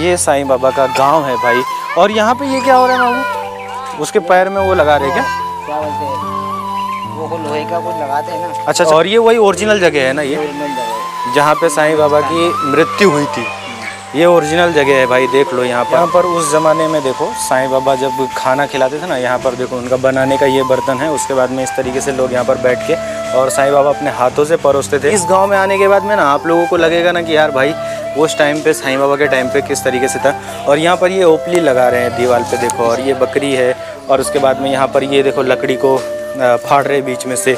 ये साईं बाबा का गांव है भाई। और यहाँ पे ये क्या हो रहा है मामू? उसके पैर में वो लगा रहे क्या बोलते हैं, वो लोहे का कुछ लगाते हैं ना। अच्छा। और ये वही ओरिजिनल जगह है ना, ये जहाँ पे साईं बाबा की मृत्यु हुई थी, ये ओरिजिनल जगह है भाई। देख लो यहाँ पर उस ज़माने में देखो साईं बाबा जब खाना खिलाते थे ना, यहाँ पर देखो उनका बनाने का ये बर्तन है। उसके बाद में इस तरीके से लोग यहाँ पर बैठ के और साईं बाबा अपने हाथों से परोसते थे। इस गांव में आने के बाद में ना आप लोगों को लगेगा ना कि यार भाई उस टाइम पे साईं बाबा के टाइम पे किस तरीके से था। और यहाँ पर ये ओपली लगा रहे हैं दीवार पे देखो, और ये बकरी है। और उसके बाद में यहाँ पर ये देखो लकड़ी को फाड़ रहे बीच में से।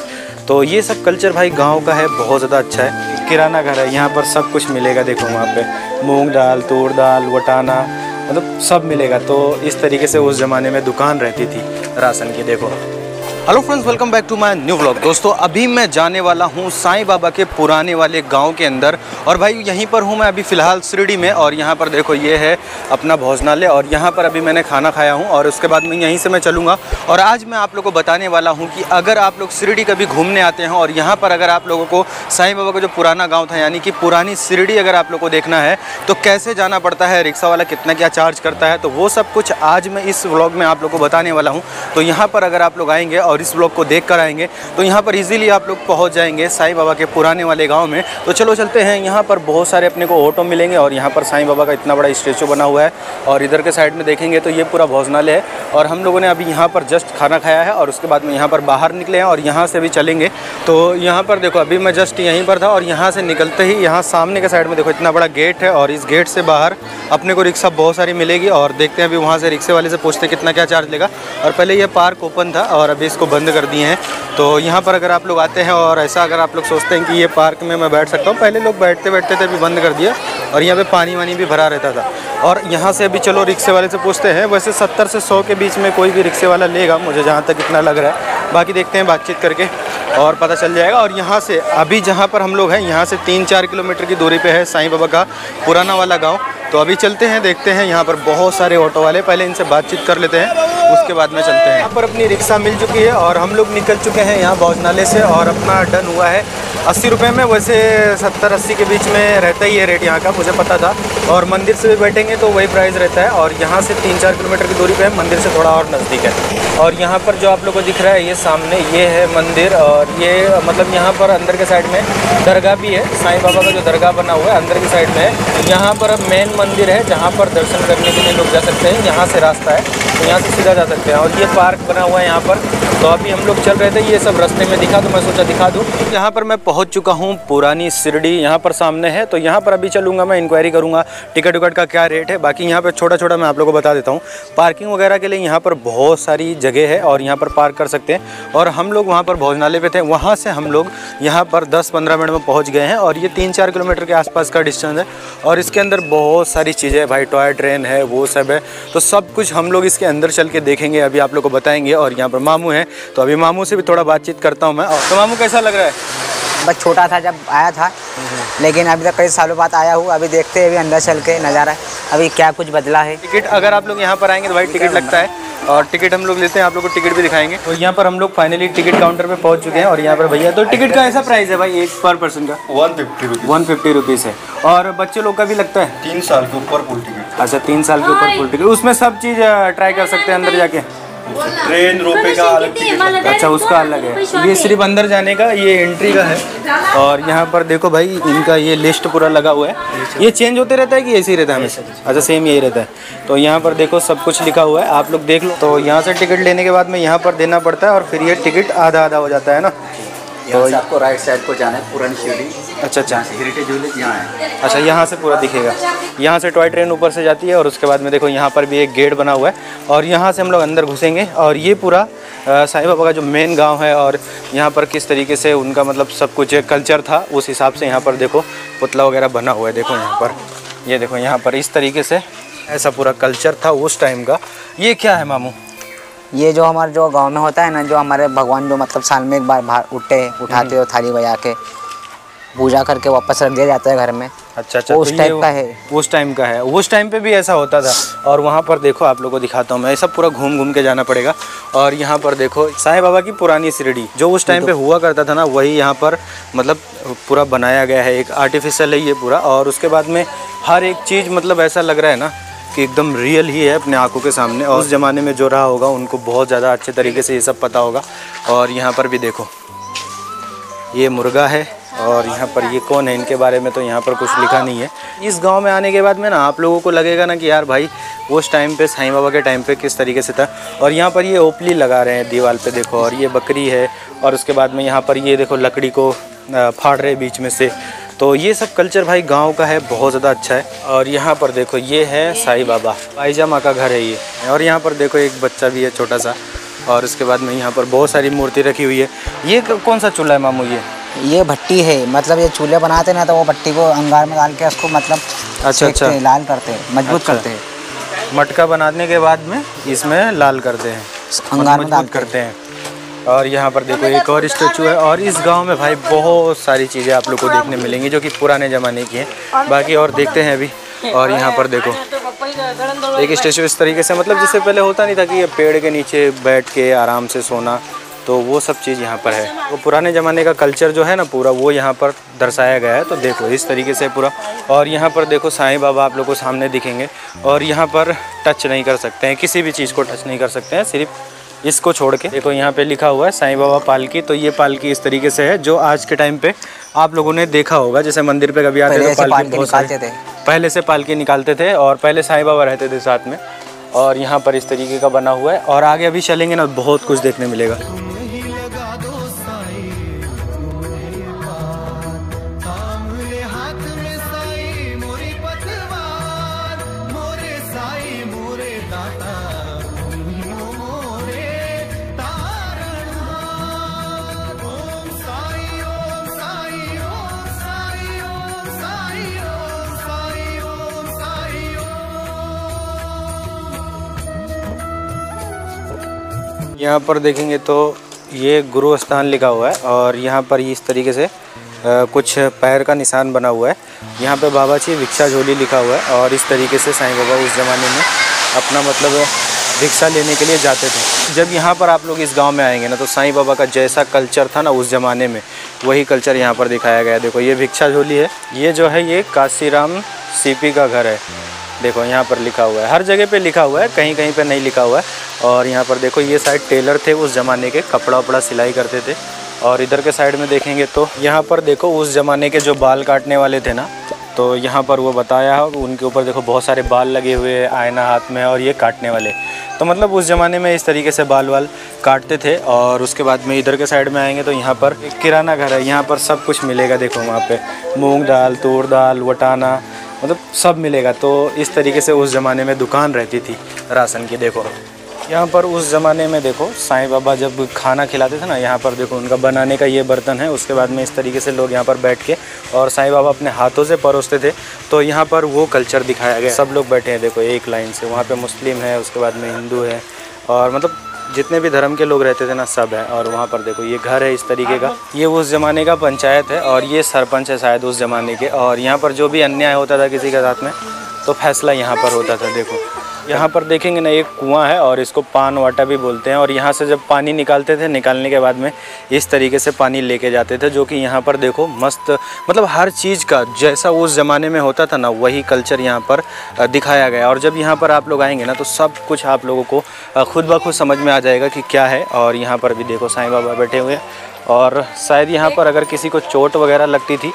तो ये सब कल्चर भाई गांव का है, बहुत ज़्यादा अच्छा है। किराना घर है, यहाँ पर सब कुछ मिलेगा। देखो वहाँ पे मूंग दाल, तूर दाल, वटाना, मतलब सब मिलेगा। तो इस तरीके से उस ज़माने में दुकान रहती थी राशन की। देखो hello friends, welcome back to my new vlog. दोस्तों अभी मैं जाने वाला हूँ साईं बाबा के पुराने वाले गांव के अंदर। और भाई यहीं पर हूँ मैं अभी फ़िलहाल शिरडी में। और यहाँ पर देखो ये है अपना भोजनालय, और यहाँ पर अभी मैंने खाना खाया हूँ और उसके बाद में यहीं से मैं चलूँगा। और आज मैं आप लोगों को बताने वाला हूँ कि अगर आप लोग शिरडी कभी घूमने आते हैं और यहाँ पर अगर आप लोगों को साईं बाबा का जो पुराना गाँव था, यानी कि पुरानी शिरडी अगर आप लोग को देखना है तो कैसे जाना पड़ता है, रिक्शा वाला कितना क्या चार्ज करता है, तो वो सब कुछ आज मैं इस व्लॉग में आप लोग को बताने वाला हूँ। तो यहाँ पर अगर आप लोग आएंगे और इस व्लॉग को देख कर आएंगे तो यहाँ पर इजीली आप लोग पहुँच जाएंगे साईं बाबा के पुराने वाले गांव में। तो चलो चलते हैं। यहाँ पर बहुत सारे अपने को ऑटो मिलेंगे और यहाँ पर साईं बाबा का इतना बड़ा स्टेचू बना हुआ है। और इधर के साइड में देखेंगे तो ये पूरा भोजनालय है। और हम लोगों ने अभी यहाँ पर जस्ट खाना खाया है और उसके बाद में यहाँ पर बाहर निकले हैं और यहाँ से भी चलेंगे। तो यहाँ पर देखो अभी मैं जस्ट यहीं पर था और यहाँ से निकलते ही यहाँ सामने के साइड में देखो इतना बड़ा गेट है। और इस गेट से बाहर अपने को रिक्शा बहुत सारी मिलेगी। और देखते हैं अभी वहाँ से रिक्शे वाले से पूछते कितना क्या चार्ज लेगा। और पहले ये पार्क ओपन था और अभी इसको बंद कर दिए हैं। तो यहाँ पर अगर आप लोग आते हैं और ऐसा अगर आप लोग सोचते हैं कि ये पार्क में मैं बैठ सकता हूँ, पहले लोग बैठते बैठते थे, अभी बंद कर दिया। और यहाँ पे पानी वानी भी भरा रहता था। और यहाँ से अभी चलो रिक्शे वाले से पूछते हैं। वैसे 70 से 100 के बीच में कोई भी रिक्शे वाला लेगा, मुझे जहाँ तक इतना लग रहा है। बाकी देखते हैं बातचीत करके और पता चल जाएगा। और यहाँ से अभी जहाँ पर हम लोग हैं यहाँ से 3-4 किलोमीटर की दूरी पे है साईं बाबा का पुराना वाला गांव। तो अभी चलते हैं, देखते हैं। यहाँ पर बहुत सारे ऑटो वाले, पहले इनसे बातचीत कर लेते हैं, उसके बाद में चलते हैं। यहाँ पर अपनी रिक्शा मिल चुकी है और हम लोग निकल चुके हैं यहाँ भोजनालय से। और अपना डन हुआ है 80 रुपये में। वैसे 70-80 के बीच में रहता ही है रेट यहाँ का, मुझे पता था। और मंदिर से भी बैठेंगे तो वही प्राइस रहता है। और यहाँ से 3-4 किलोमीटर की दूरी पे है, मंदिर से थोड़ा और नज़दीक है। और यहाँ पर जो आप लोग को दिख रहा है ये सामने, ये है मंदिर। और ये मतलब यहाँ पर अंदर के साइड में दरगाह भी है, साईं बाबा का जो दरगाह बना हुआ है अंदर की साइड में है। यहाँ पर अब मेन मंदिर है जहाँ पर दर्शन करने के लिए लोग जा सकते हैं। यहाँ से रास्ता है तो यहाँ से सीधा जा सकते हैं। और ये पार्क बना हुआ है यहाँ पर। तो अभी हम लोग चल रहे थे, ये सब रास्ते में दिखा तो मैं सोचा दिखा दूँ। यहाँ पर मैं पहुँच चुका हूँ, पुरानी शिरडी यहाँ पर सामने है। तो यहाँ पर अभी चलूँगा, मैं इंक्वायरी करूँगा टिकट विकट का क्या रेट है। बाकी यहाँ पर छोटा छोटा मैं आप लोगों को बता देता हूँ। पार्किंग वगैरह के लिए यहाँ पर बहुत सारी जगह है और यहाँ पर पार्क कर सकते हैं। और हम लोग वहाँ पर भोजनालय पे थे, वहाँ से हम लोग यहाँ पर 10-15 मिनट में पहुँच गए हैं। और ये 3-4 किलोमीटर के आसपास का डिस्टेंस है। और इसके अंदर बहुत सारी चीज़ें है भाई, टॉय ट्रेन है, वो सब है। तो सब कुछ हम लोग इसके अंदर चल के देखेंगे, अभी आप लोग को बताएंगे। और यहाँ पर मामू है तो अभी मामू से भी थोड़ा बातचीत करता हूँ मैं। तो मामू कैसा लग रहा है? बस छोटा था जब आया था, लेकिन अभी तक कई सालों बाद आया हूँ। अभी देखते हैं, अभी अंदर चल के नज़ारा अभी क्या कुछ बदला है। टिकट अगर आप लोग यहाँ पर आएंगे तो भाई टिकट लगता है और टिकट हम लोग लेते हैं, आप लोग को टिकट भी दिखाएंगे। तो यहाँ पर हम लोग फाइनली टिकट काउंटर पे पहुँच चुके हैं। और यहाँ पर भैया, तो टिकट का ऐसा प्राइस है भाई, एक पर पर्सन का 150 रुपीज़ है। और बच्चे लोग का भी लगता है 3 साल के ऊपर फुल टिकट। अच्छा, 3 साल के ऊपर फुल टिकट, उसमें सब चीज़ ट्राई कर सकते हैं अंदर जाके। ट्रेन रोपे का अलग टिकट। अच्छा, उसका अलग है। ये सिर्फ अंदर जाने का, ये एंट्री का है। और यहाँ पर देखो भाई इनका ये लिस्ट पूरा लगा हुआ है। ये चेंज होते रहता है कि ऐसे ही रहता है हमेशा? अच्छा, सेम यही रहता है। तो यहाँ पर देखो सब कुछ लिखा हुआ है, आप लोग देख लो। तो यहाँ से टिकट लेने के बाद में यहाँ पर देना पड़ता है और फिर ये टिकट आधा आधा हो जाता है ना। तो आपको राइट साइड को जाना है, पुरानी शिरडी। अच्छा, हेरिटेज विलेज यहाँ है। अच्छा, यहाँ से पूरा दिखेगा। यहाँ से टॉय ट्रेन ऊपर से जाती है और उसके बाद में देखो यहाँ पर भी एक गेट बना हुआ है। और यहाँ से हम लोग अंदर घुसेंगे। और ये पूरा साईं बाबा का जो मेन गांव है और यहाँ पर किस तरीके से उनका मतलब सब कुछ कल्चर था, उस हिसाब से यहाँ पर देखो पुतला वगैरह बना हुआ है। देखो यहाँ पर, ये देखो यहाँ पर इस तरीके से ऐसा पूरा कल्चर था उस टाइम का। ये क्या है मामू? ये जो हमारे जो गांव में होता है ना, जो हमारे भगवान जो मतलब साल में एक बार बाहर उठाते हो, थाली बजा के पूजा करके वापस रख दिया जाता है घर में। अच्छा अच्छा, उस तो टाइप ये का है। उस टाइम का है, उस टाइम पे भी ऐसा होता था। और वहाँ पर देखो आप लोगों को दिखाता हूँ मैं, सब पूरा घूम घूम के जाना पड़ेगा। और यहाँ पर देखो साईं बाबा की पुरानी शिरडी जो उस टाइम पे हुआ करता था ना, वही यहाँ पर मतलब पूरा बनाया गया है, एक आर्टिफिशियल है ये पूरा। और उसके बाद में हर एक चीज़ मतलब ऐसा लग रहा है ना कि एकदम रियल ही है अपने आंखों के सामने। और उस ज़माने में जो रहा होगा उनको बहुत ज़्यादा अच्छे तरीके से ये सब पता होगा। और यहाँ पर भी देखो ये मुर्गा है, और यहाँ पर ये कौन है इनके बारे में तो यहाँ पर कुछ लिखा नहीं है। इस गांव में आने के बाद में ना आप लोगों को लगेगा ना कि यार भाई उस टाइम पे साईं बाबा के टाइम पे किस तरीके से था। और यहाँ पर ये ओपली लगा रहे हैं दीवार पे देखो, और ये बकरी है। और उसके बाद में यहाँ पर ये देखो लकड़ी को फाड़ रहे बीच में से। तो ये सब कल्चर भाई गांव का है, बहुत ज़्यादा अच्छा है। और यहाँ पर देखो ये है साईं बाबा, भाईजा माँ का घर है ये। और यहाँ पर देखो एक बच्चा भी है छोटा सा। और उसके बाद में यहाँ पर बहुत सारी मूर्ति रखी हुई है। ये कौन सा चूल्हा है मामू? ये भट्टी है, मतलब ये चूल्हे बनाते ना तो वो भट्टी को अंगार में डाल के उसको मतलब अच्छा लाल करते हैं, मजबूत करते हैं। मटका बनाने के बाद में इसमें लाल करते हैं, अंगार में मजबूत करते हैं। और यहाँ पर देखो एक और स्टैचू है। और इस गांव में भाई बहुत सारी चीज़ें आप लोग को देखने मिलेंगी जो कि पुराने ज़माने की हैं। बाकी और देखते हैं अभी। और यहाँ पर देखो एक स्टैचू इस तरीके से, मतलब जिससे पहले होता नहीं था कि ये पेड़ के नीचे बैठ के आराम से सोना, तो वो सब चीज़ यहाँ पर है। वो पुराने ज़माने का कल्चर जो है ना पूरा, वो यहाँ पर दर्शाया गया है। तो देखो इस तरीके से पूरा। और यहाँ पर देखो साईं बाबा आप लोग को सामने दिखेंगे। और यहाँ पर टच नहीं कर सकते हैं, किसी भी चीज़ को टच नहीं कर सकते हैं, सिर्फ इसको छोड़ के। देखो यहाँ पे लिखा हुआ है साईं बाबा पालकी। तो ये पालकी इस तरीके से है जो आज के टाइम पे आप लोगों ने देखा होगा, जैसे मंदिर पे कभी आते थे पालकी निकालते थे, पहले से पालकी निकालते थे। और पहले साईं बाबा रहते थे साथ में। और यहाँ पर इस तरीके का बना हुआ है। और आगे अभी चलेंगे ना बहुत कुछ देखने मिलेगा। यहाँ पर देखेंगे तो ये गुरु स्थान लिखा हुआ है। और यहाँ पर इस तरीके से कुछ पैर का निशान बना हुआ है। यहाँ पे बाबा जी भिक्षा झोली लिखा हुआ है। और इस तरीके से साईं बाबा उस ज़माने में अपना मतलब भिक्षा लेने के लिए जाते थे। जब यहाँ पर आप लोग इस गांव में आएंगे ना तो साईं बाबा का जैसा कल्चर था ना उस ज़माने में, वही कल्चर यहाँ पर दिखाया गया है। देखो ये भिक्षा झोली है। ये जो है ये काशीराम सीपी का घर है। देखो यहाँ पर लिखा हुआ है, हर जगह पे लिखा हुआ है, कहीं कहीं पे नहीं लिखा हुआ है। और यहाँ पर देखो ये साइड टेलर थे उस ज़माने के, कपड़ा वपड़ा सिलाई करते थे। और इधर के साइड में देखेंगे तो यहाँ पर देखो उस ज़माने के जो बाल काटने वाले थे ना, तो यहाँ पर वो बताया है। उनके ऊपर देखो बहुत सारे बाल लगे हुए हैं, आईना हाथ में, और ये काटने वाले। तो मतलब उस ज़माने में इस तरीके से बाल वाल काटते थे। और उसके बाद में इधर के साइड में आएंगे तो यहाँ पर एक किराना घर है। यहाँ पर सब कुछ मिलेगा। देखो वहाँ पे मूंग दाल, तूर दाल, वटाना, मतलब सब मिलेगा। तो इस तरीके से उस ज़माने में दुकान रहती थी राशन की। देखो यहाँ पर उस ज़माने में देखो साईं बाबा जब खाना खिलाते थे ना, यहाँ पर देखो उनका बनाने का ये बर्तन है। उसके बाद में इस तरीके से लोग यहाँ पर बैठ के और साईं बाबा अपने हाथों से परोसते थे। तो यहाँ पर वो कल्चर दिखाया गया। सब लोग बैठे हैं देखो एक लाइन से। वहाँ पे मुस्लिम है, उसके बाद में हिंदू है, और मतलब जितने भी धर्म के लोग रहते थे ना सब है। और वहाँ पर देखो ये घर है इस तरीके का। ये उस ज़माने का पंचायत है और ये सरपंच है शायद उस ज़माने के। और यहाँ पर जो भी अन्याय होता था किसी के साथ में तो फैसला यहाँ पर होता था। देखो यहाँ पर देखेंगे ना एक कुआं है और इसको पान वाटा भी बोलते हैं। और यहाँ से जब पानी निकालते थे, निकालने के बाद में इस तरीके से पानी लेके जाते थे, जो कि यहाँ पर देखो मस्त, मतलब हर चीज़ का जैसा उस ज़माने में होता था ना वही कल्चर यहाँ पर दिखाया गया। और जब यहाँ पर आप लोग आएंगे ना तो सब कुछ आप लोगों को खुद ब खुद समझ में आ जाएगा कि क्या है। और यहाँ पर भी देखो साईं बाबा बैठे हुए हैं। और शायद यहाँ पर अगर किसी को चोट वगैरह लगती थी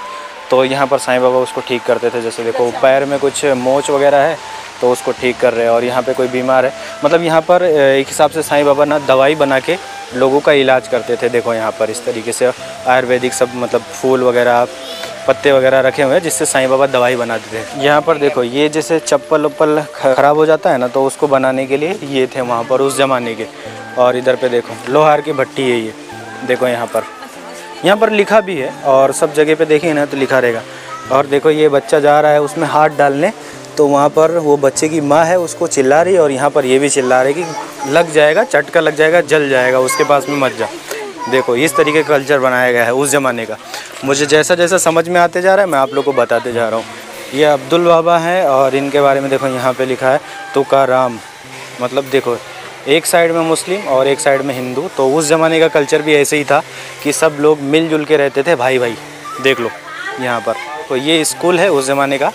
तो यहाँ पर साईं बाबा उसको ठीक करते थे। जैसे देखो पैर में कुछ मोच वगैरह है तो उसको ठीक कर रहे हैं। और यहाँ पे कोई बीमार है, मतलब यहाँ पर एक हिसाब से साईं बाबा ना दवाई बना के लोगों का इलाज करते थे। देखो यहाँ पर इस तरीके से आयुर्वेदिक सब, मतलब फूल वगैरह, पत्ते वगैरह रखे हुए हैं जिससे साईं बाबा दवाई बनाते थे। यहाँ पर देखो ये जैसे चप्पल वप्पल ख़राब हो जाता है ना तो उसको बनाने के लिए ये थे वहाँ पर उस ज़माने के। और इधर पे देखो लोहार की भट्टी है ये। देखो यहाँ पर लिखा भी है और सब जगह पे देखें ना तो लिखा रहेगा। और देखो ये बच्चा जा रहा है उसमें हाथ डालने, तो वहाँ पर वो बच्चे की माँ है उसको चिल्ला रही है। और यहाँ पर ये भी चिल्ला रही है कि लग जाएगा, चटका लग जाएगा, जल जाएगा, उसके पास में मत जा। देखो इस तरीके का कल्चर बनाया गया है उस ज़माने का। मुझे जैसा जैसा समझ में आते जा रहा है मैं आप लोग को बताते जा रहा हूँ। ये अब्दुल बाबा हैं और इनके बारे में देखो यहाँ पे लिखा है तुकाराम। मतलब देखो एक साइड में मुस्लिम और एक साइड में हिंदू। तो उस ज़माने का कल्चर भी ऐसे ही था कि सब लोग मिलजुल के रहते थे, भाई भाई। देख लो यहाँ पर तो ये स्कूल है उस ज़माने का,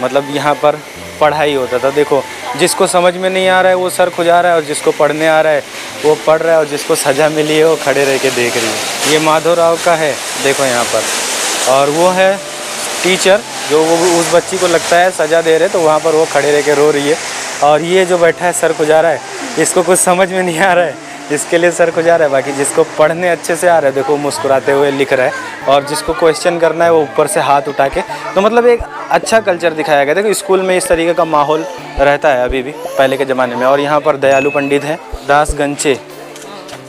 मतलब यहाँ पर पढ़ाई होता था। देखो जिसको समझ में नहीं आ रहा है वो सर खुजा रहा है और जिसको पढ़ने आ रहा है वो पढ़ रहा है और जिसको सज़ा मिली है वो खड़े रह के देख रही है। ये माधवराव का है देखो यहाँ पर। और वो है टीचर जो वो उस बच्ची को लगता है सज़ा दे रहे तो वहाँ पर वो खड़े रह के रो रही है। और ये जो बैठा है सर खुजा रहा है, इसको कुछ समझ में नहीं आ रहा है, इसके लिए सर खुजा रहा है। बाकी जिसको पढ़ने अच्छे से आ रहा है देखो मुस्कुराते हुए लिख रहा है, और जिसको क्वेश्चन करना है वो ऊपर से हाथ उठा के। तो मतलब एक अच्छा कल्चर दिखाया गया। देखो स्कूल में इस तरीके का माहौल रहता है अभी भी पहले के ज़माने में। और यहाँ पर दयालु पंडित हैं, दास गंचे।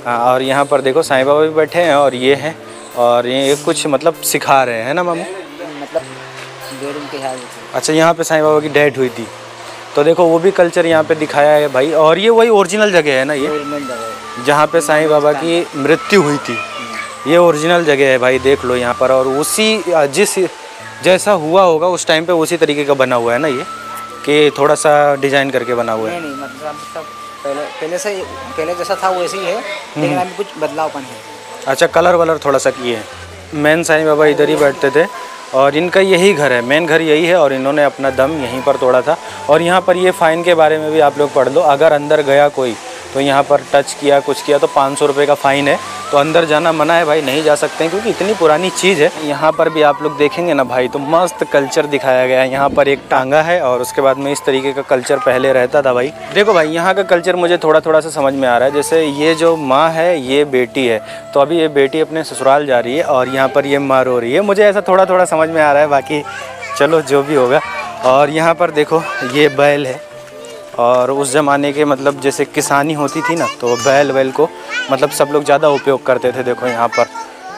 और यहाँ पर देखो साईं बाबा भी बैठे हैं और ये हैं, और ये कुछ मतलब सिखा रहे हैं ना मामू, मतलब अच्छा यहाँ पे साईं बाबा की डेथ हुई थी तो देखो वो भी कल्चर यहाँ पे दिखाया है भाई। और ये वही ओरिजिनल जगह है ना, ये जहाँ पे साईं बाबा की मृत्यु हुई थी, ये ओरिजिनल जगह है भाई। देख लो यहाँ पर, और उसी जिस जैसा हुआ होगा उस टाइम पे उसी तरीके का बना हुआ है ना ये, कि थोड़ा सा डिज़ाइन करके बना हुआ है। नहीं मतलब सब पहले जैसा था वैसे ही है, लेकिन अभी कुछ बदलावपन है। अच्छा कलर वलर थोड़ा सा किए हैं। मेन साईं बाबा इधर ही बैठते थे और इनका यही घर है, मेन घर यही है, और इन्होंने अपना दम यहीं पर तोड़ा था। और यहाँ पर ये फ़ाइन के बारे में भी आप लोग पढ़ लो। अगर अंदर गया कोई तो यहाँ पर टच किया कुछ किया तो 500 रुपये का फ़ाइन है। तो अंदर जाना मना है भाई, नहीं जा सकते हैं क्योंकि इतनी पुरानी चीज़ है। यहाँ पर भी आप लोग देखेंगे ना भाई तो मस्त कल्चर दिखाया गया है। यहाँ पर एक टांगा है और उसके बाद में इस तरीके का कल्चर पहले रहता था भाई। देखो भाई यहाँ का कल्चर मुझे थोड़ा थोड़ा सा समझ में आ रहा है। जैसे ये जो माँ है ये बेटी है, तो अभी ये बेटी अपने ससुराल जा रही है और यहाँ पर ये माँ रो रही है। मुझे ऐसा थोड़ा थोड़ा समझ में आ रहा है, बाकी चलो जो भी होगा। और यहाँ पर देखो ये बैल है, और उस ज़माने के मतलब जैसे किसानी होती थी ना तो बैल को मतलब सब लोग ज़्यादा उपयोग करते थे। देखो यहाँ पर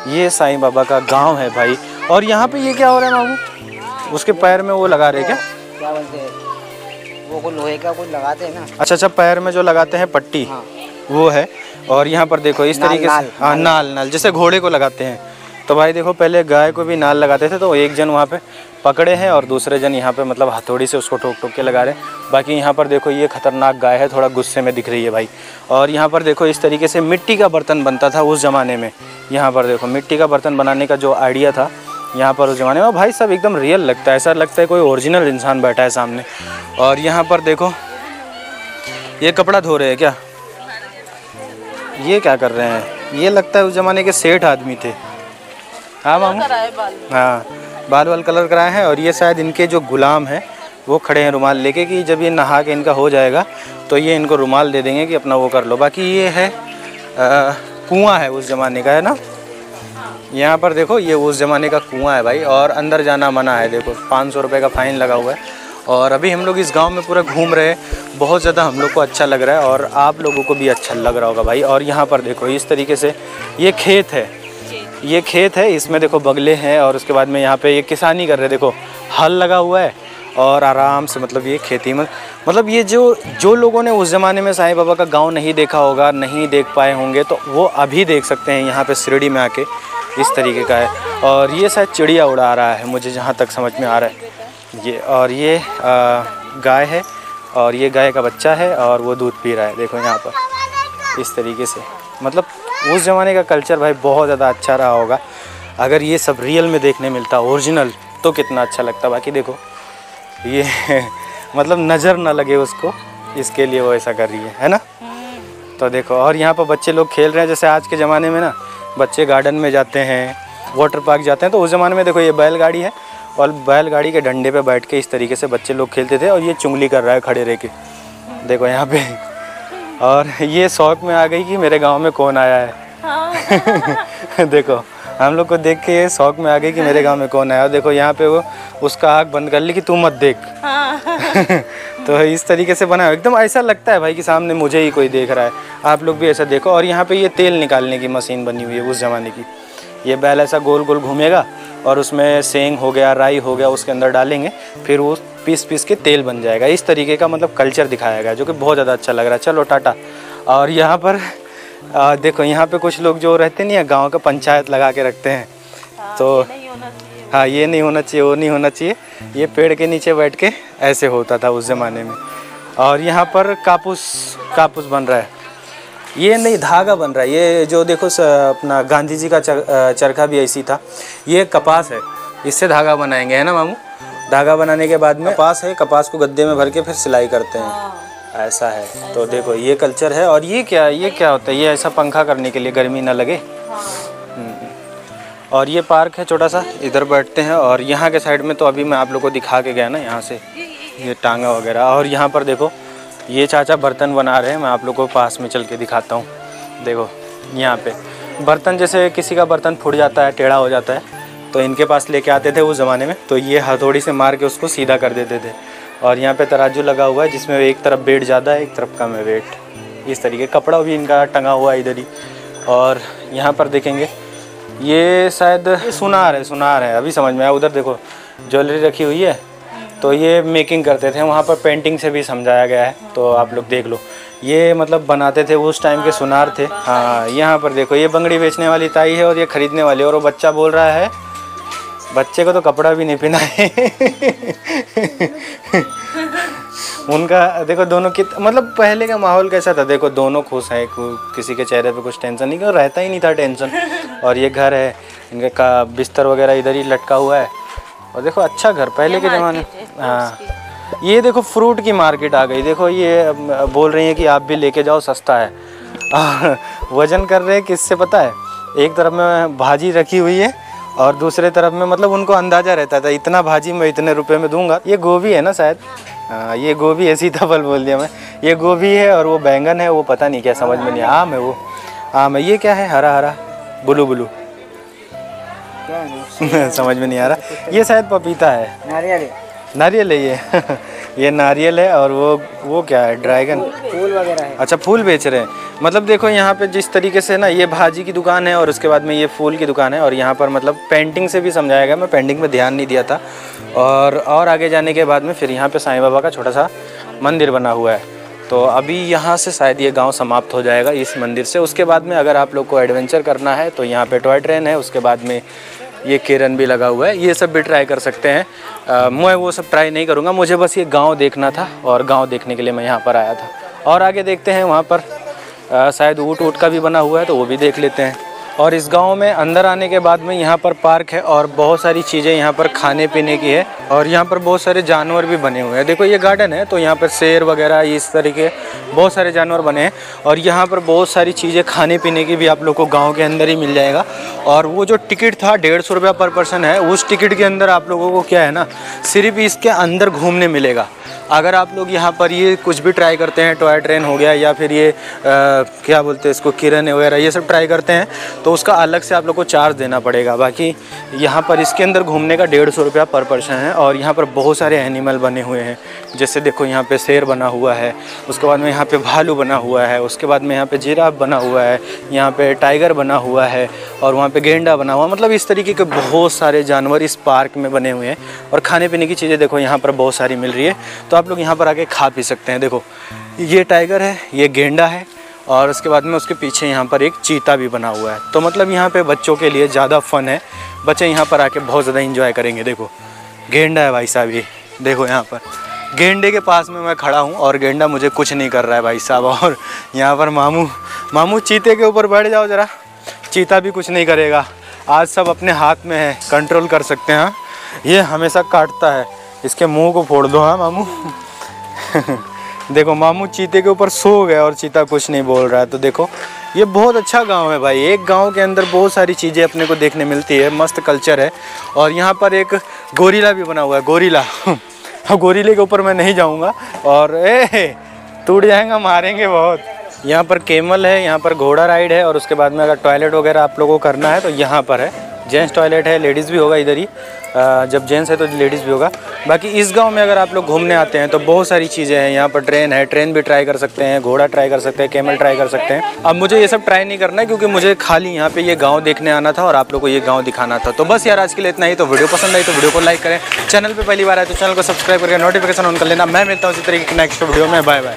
ये साईं बाबा का गांव है भाई। और यहाँ पे ये क्या हो रहा है मामू, उसके पैर में वो लगा रहे क्या बोलते हैं वो, को लोहे का कुछ लगाते हैं ना। अच्छा पैर में जो लगाते हैं पट्टी, हाँ। वो है। और यहाँ पर देखो इस तरीके से, हाँ नाल जैसे घोड़े को लगाते हैं। तो भाई देखो पहले गाय को भी नाल लगाते थे, तो एक जन वहाँ पे पकड़े हैं और दूसरे जन यहाँ पे मतलब हथौड़ी से उसको ठोक ठोक के लगा रहे हैं। बाकी यहाँ पर देखो ये खतरनाक गाय है, थोड़ा गुस्से में दिख रही है भाई। और यहाँ पर देखो इस तरीके से मिट्टी का बर्तन बनता था उस ज़माने में। यहाँ पर देखो मिट्टी का बर्तन बनाने का जो आइडिया था यहाँ पर उस ज़माने में भाई, सब एकदम रियल लगता है, ऐसा लगता है कोई ओरिजिनल इंसान बैठा है सामने। और यहाँ पर देखो ये कपड़ा धो रहे हैं क्या, ये क्या कर रहे हैं, ये लगता है उस ज़माने के सेठ आदमी थे। हाँ मामू, हाँ बाल कलर कराए हैं। और ये शायद इनके जो गुलाम हैं वो खड़े हैं रुमाल लेके, कि जब ये नहा के इनका हो जाएगा तो ये इनको रुमाल दे देंगे कि अपना वो कर लो। बाकी ये है कुआं है उस ज़माने का, है ना। यहाँ पर देखो ये उस ज़माने का कुआं है भाई, और अंदर जाना मना है। देखो 500 रुपये का फ़ाइन लगा हुआ है। और अभी हम लोग इस गांव में पूरा घूम रहे हैं, बहुत ज़्यादा हम लोग को अच्छा लग रहा है और आप लोगों को भी अच्छा लग रहा होगा भाई। और यहाँ पर देखो इस तरीके से ये खेत है, ये खेत है, इसमें देखो बगले हैं। और उसके बाद में यहाँ पे ये किसानी कर रहे हैं, देखो हल लगा हुआ है और आराम से मतलब ये खेती में मतलब ये जो लोगों ने उस ज़माने में साईं बाबा का गांव नहीं देखा होगा, नहीं देख पाए होंगे, तो वो अभी देख सकते हैं यहाँ पे शिरडी में आके। इस तरीके का है। और ये शायद चिड़िया उड़ा रहा है मुझे जहाँ तक समझ में आ रहा है ये। और ये गाय है और ये गाय का बच्चा है और वो दूध पी रहा है, देखो यहाँ पर इस तरीके से। मतलब उस ज़माने का कल्चर भाई बहुत ज़्यादा अच्छा रहा होगा। अगर ये सब रियल में देखने मिलता ओरिजिनल तो कितना अच्छा लगता। बाकी देखो ये मतलब नज़र ना लगे उसको, इसके लिए वो ऐसा कर रही है ना। तो देखो और यहाँ पर बच्चे लोग खेल रहे हैं। जैसे आज के ज़माने में ना बच्चे गार्डन में जाते हैं, वाटर पार्क जाते हैं, तो उस ज़माने में देखो ये बैलगाड़ी है और बैलगाड़ी के डंडे पे बैठ के इस तरीके से बच्चे लोग खेलते थे। और ये चुंगली कर रहा है खड़े रह के, देखो यहाँ पे। और ये शौक में आ गई कि मेरे गांव में कौन आया है। हाँ। देखो हम लोग को देख के ये शौक में आ गई कि मेरे गांव में कौन आया। और देखो यहाँ पे वो उसका आँख बंद कर ली कि तू मत देख। हाँ। तो इस तरीके से बना एकदम ऐसा लगता है भाई कि सामने मुझे ही कोई देख रहा है। आप लोग भी ऐसा देखो। और यहाँ पे ये तेल निकालने की मशीन बनी हुई है उस ज़माने की। ये बैल ऐसा गोल गोल घूमेगा और उसमें सेंग हो गया, राई हो गया, उसके अंदर डालेंगे, फिर वो पीस पीस के तेल बन जाएगा। इस तरीके का मतलब कल्चर दिखाया गया जो कि बहुत ज़्यादा अच्छा लग रहा है। चलो टाटा। और यहाँ पर देखो यहाँ पे कुछ लोग जो रहते नहीं है गांव का पंचायत लगा के रखते हैं। तो हाँ, ये नहीं होना चाहिए, वो नहीं होना चाहिए। ये पेड़ के नीचे बैठ के ऐसे होता था उस ज़माने में। और यहाँ पर कापूस बन रहा है। ये नहीं, धागा बन रहा है। ये जो देखो अपना गांधी जी का चरखा भी ऐसी था। ये कपास है, इससे धागा बनाएंगे, है ना मामू। धागा बनाने के बाद में कपास है, कपास को गद्दे में भर के फिर सिलाई करते हैं, ऐसा है। तो देखो ये कल्चर है। और ये क्या होता है, ये ऐसा पंखा करने के लिए, गर्मी ना लगे। और ये पार्क है छोटा सा, इधर बैठते हैं। और यहाँ के साइड में तो अभी मैं आप लोग को दिखा के गया ना, यहाँ से ये टांगा वगैरह। और यहाँ पर देखो ये चाचा बर्तन बना रहे हैं, मैं आप लोग को पास में चल के दिखाता हूँ। देखो यहाँ पे बर्तन, जैसे किसी का बर्तन फूट जाता है, टेढ़ा हो जाता है, तो इनके पास लेके आते थे उस ज़माने में। तो ये हथौड़ी से मार के उसको सीधा कर देते थे। और यहाँ पे तराजू लगा हुआ है, जिसमें एक तरफ वेट ज़्यादा है, एक तरफ कम है वेट। इस तरीके कपड़ा भी इनका टंगा हुआ है इधर ही। और यहाँ पर देखेंगे ये शायद सुनार है, अभी समझ में आया। उधर देखो ज्वेलरी रखी हुई है, तो ये मेकिंग करते थे। वहाँ पर पेंटिंग से भी समझाया गया है, तो आप लोग देख लो। ये मतलब बनाते थे उस टाइम के सुनार थे। हाँ, यहाँ पर देखो ये बंगड़ी बेचने वाली ताई है और ये खरीदने वाली। और वो बच्चा बोल रहा है, बच्चे को तो कपड़ा भी नहीं पहना है। उनका देखो दोनों की, मतलब पहले का माहौल कैसा था, देखो दोनों खुश हैं, किसी के चेहरे पे कुछ टेंशन नहीं, क्यों रहता ही नहीं था टेंशन। और ये घर है इनके का, बिस्तर वगैरह इधर ही लटका हुआ है। और देखो अच्छा घर पहले के ज़माने। हाँ, ये देखो फ्रूट की मार्केट आ गई। देखो ये बोल रही है कि आप भी लेके जाओ, सस्ता है। और वज़न कर रहे हैं किससे पता है, एक तरफ में भाजी रखी हुई है और दूसरे तरफ में, मतलब उनको अंदाज़ा रहता था इतना भाजी मैं इतने रुपए में दूंगा। ये गोभी है ना शायद, हाँ ये गोभी है, सीताफल बोल दिया मैं। ये गोभी है और वो बैंगन है, वो पता नहीं क्या, समझ में नहीं। आम है वो, आम है। ये क्या है, हरा हरा ब्लू समझ में नहीं आ रहा। ये शायद पपीता है, नारियल है ये। ये नारियल है। और वो क्या है, ड्रैगन फूल वगैरह है। अच्छा, फूल बेच रहे हैं। मतलब देखो यहाँ पे जिस तरीके से ना, ये भाजी की दुकान है और उसके बाद में ये फूल की दुकान है। और यहाँ पर मतलब पेंटिंग से भी समझाया गया, मैं पेंटिंग में ध्यान नहीं दिया था। और आगे जाने के बाद में फिर यहाँ पे साईं बाबा का छोटा सा मंदिर बना हुआ है। तो अभी यहाँ से शायद ये गांव समाप्त हो जाएगा इस मंदिर से। उसके बाद में अगर आप लोग को एडवेंचर करना है तो यहाँ पे टॉय ट्रेन है। उसके बाद में ये केरन भी लगा हुआ है, ये सब भी ट्राई कर सकते हैं। मैं वो सब ट्राई नहीं करूँगा, मुझे बस ये गांव देखना था और गांव देखने के लिए मैं यहाँ पर आया था। और आगे देखते हैं, वहाँ पर शायद ऊँट का भी बना हुआ है, तो वो भी देख लेते हैं। और इस गांव में अंदर आने के बाद में यहाँ पर पार्क है और बहुत सारी चीज़ें यहाँ पर खाने पीने की है। और यहाँ पर बहुत सारे जानवर भी बने हुए हैं। देखो ये गार्डन है, तो यहाँ पर शेर वगैरह इस तरीके बहुत सारे जानवर बने हैं। और यहाँ पर बहुत सारी चीज़ें खाने पीने की भी आप लोग को गांव के अंदर ही मिल जाएगा। और वो जो टिकट था 150 रुपया पर पर्सन है, उस टिकट के अंदर आप लोगों को क्या है ना, सिर्फ इसके अंदर घूमने मिलेगा। अगर आप लोग यहाँ पर ये कुछ भी ट्राई करते हैं, टॉय ट्रेन हो गया या फिर ये क्या बोलते हैं इसको, किरण वगैरह, ये सब ट्राई करते हैं, तो उसका अलग से आप लोग को चार्ज देना पड़ेगा। बाकी यहाँ पर इसके अंदर घूमने का 150 रुपया पर पर्सन है। और यहाँ पर बहुत सारे एनिमल बने हुए हैं, जैसे देखो यहाँ पे शेर बना हुआ है, उसके बाद में यहाँ पे भालू बना हुआ है, उसके बाद में यहाँ पे जिराफ बना हुआ है, यहाँ पे टाइगर बना हुआ है और वहाँ पे गेंडा बना हुआ। मतलब इस तरीके के बहुत सारे जानवर इस पार्क में बने हुए हैं। और खाने पीने की चीज़ें देखो यहाँ पर बहुत सारी मिल रही है, तो आप लोग यहाँ पर आके खा पी सकते हैं। देखो ये टाइगर है, ये गेंडा है और उसके बाद में उसके पीछे यहाँ पर एक चीता भी बना हुआ है। तो मतलब यहाँ पे बच्चों के लिए ज़्यादा फन है, बच्चे यहाँ पर आके बहुत ज़्यादा इंजॉय करेंगे। देखो गेंडा है भाई साहब, ये देखो यहाँ पर गेंडे के पास में मैं खड़ा हूँ और गेंडा मुझे कुछ नहीं कर रहा है भाई साहब। और यहाँ पर मामू चीते के ऊपर बैठ जाओ ज़रा, चीता भी कुछ नहीं करेगा। आज सब अपने हाथ में है, कंट्रोल कर सकते हैं। ये हमेशा काटता है, इसके मुंह को फोड़ दो। हाँ मामू देखो मामू चीते के ऊपर सो गया और चीता कुछ नहीं बोल रहा है। तो देखो ये बहुत अच्छा गांव है भाई, एक गांव के अंदर बहुत सारी चीज़ें अपने को देखने मिलती है, मस्त कल्चर है। और यहाँ पर एक गोरिल्ला भी बना हुआ है, गोरिल्ला गोरिल्ले के ऊपर मैं नहीं जाऊँगा और टूट जाएगा, मारेंगे बहुत। यहाँ पर केमल है, यहाँ पर घोड़ा राइड है। और उसके बाद में अगर टॉयलेट वगैरह आप लोगों को करना है तो यहाँ पर है, जेंट्स टॉयलेट है, लेडीज़ भी होगा इधर ही। जब जेंट्स है तो लेडीज़ भी होगा। बाकी इस गांव में अगर आप लोग घूमने आते हैं तो बहुत सारी चीज़ें हैं। यहाँ पर ट्रेन है, ट्रेन भी ट्राई कर सकते हैं, घोड़ा ट्राई कर सकते हैं, कैमल ट्राई कर सकते हैं। अब मुझे ये सब ट्राई नहीं करना है क्योंकि मुझे खाली यहाँ पे ये गांव देखने आना था और आप लोग को ये गांव दिखाना था। तो बस यार आज के लिए इतना ही। तो वीडियो पसंद आई तो वीडियो को लाइक करें, चैनल पर पहली बार आए तो चैनल को सब्सक्राइब करके नोटिफिकेशन ऑन कर लेना। मैं मिलता हूँ इसी तरीके की नेक्स्ट वीडियो में। Bye bye.